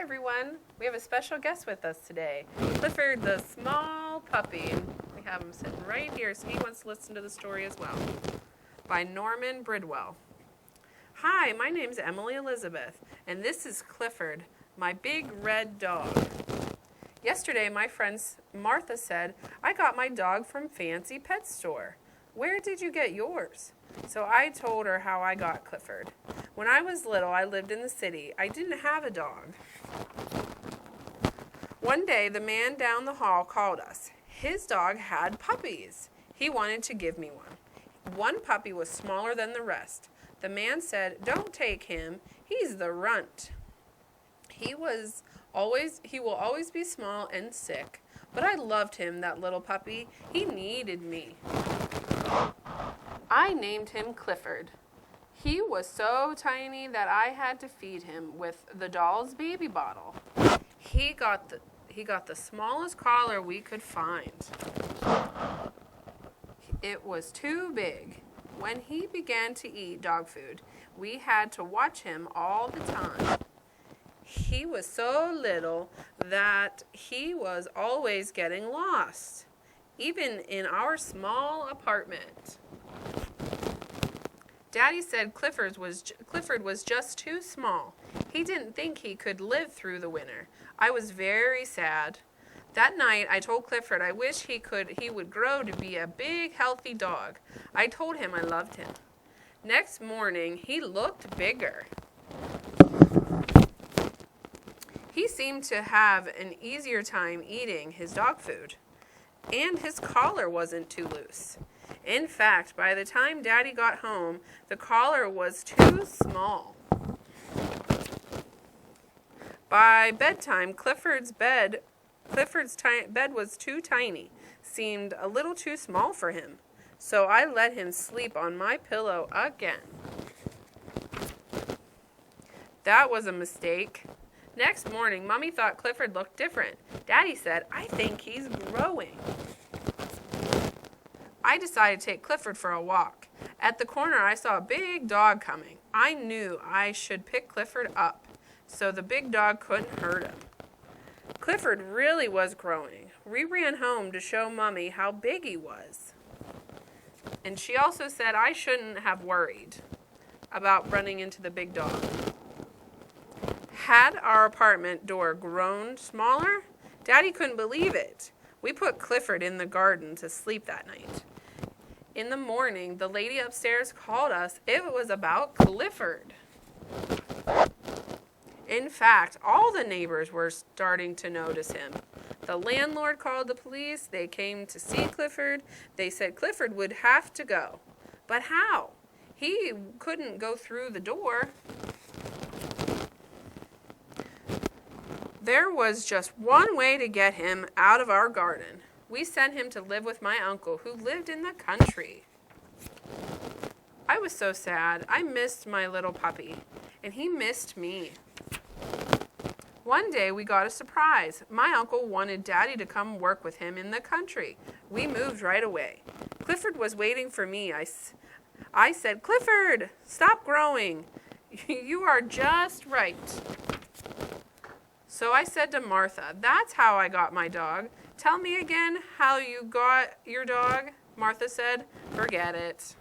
Hi everyone, we have a special guest with us today, Clifford the small puppy. We have him sitting right here so he wants to listen to the story as well, by Norman Bridwell. Hi, my name's Emily Elizabeth, and this is Clifford, my big red dog. Yesterday my friend Martha said, I got my dog from Fancy Pet Store. Where did you get yours? So I told her how I got Clifford. When I was little, I lived in the city. I didn't have a dog. One day, the man down the hall called us. His dog had puppies. He wanted to give me one. One puppy was smaller than the rest. The man said, Don't take him. He's the runt. He will always be small and sick. But I loved him, that little puppy. He needed me. I named him Clifford. He was so tiny that I had to feed him with the doll's baby bottle. He got the smallest collar we could find. It was too big. When he began to eat dog food, we had to watch him all the time. He was so little that he was always getting lost, even in our small apartment. Daddy said Clifford was just too small. He didn't think he could live through the winter. I was very sad. That night, I told Clifford I wish he would grow to be a big, healthy dog. I told him I loved him. Next morning, he looked bigger. He seemed to have an easier time eating his dog food, and his collar wasn't too loose. In fact, by the time Daddy got home, the collar was too small. By bedtime, Clifford's bed was too tiny, seemed a little too small for him. So I let him sleep on my pillow again. That was a mistake. Next morning, Mommy thought Clifford looked different. Daddy said, I think he's growing. I decided to take Clifford for a walk. At the corner, I saw a big dog coming. I knew I should pick Clifford up so the big dog couldn't hurt him. Clifford really was growing. We ran home to show Mommy how big he was. And she also said I shouldn't have worried about running into the big dog. Had our apartment door grown smaller? Daddy couldn't believe it. We put Clifford in the garden to sleep that night. In the morning, the lady upstairs called us. It was about Clifford. In fact, all the neighbors were starting to notice him. The landlord called the police. They came to see Clifford. They said Clifford would have to go. But how? He couldn't go through the door. There was just one way to get him out of our garden. We sent him to live with my uncle, who lived in the country. I was so sad. I missed my little puppy, and he missed me. One day we got a surprise. My uncle wanted Daddy to come work with him in the country. We moved right away. Clifford was waiting for me. I said, Clifford, stop growing. You are just right. So I said to Martha, that's how I got my dog. Tell me again how you got your dog, Martha said. Forget it.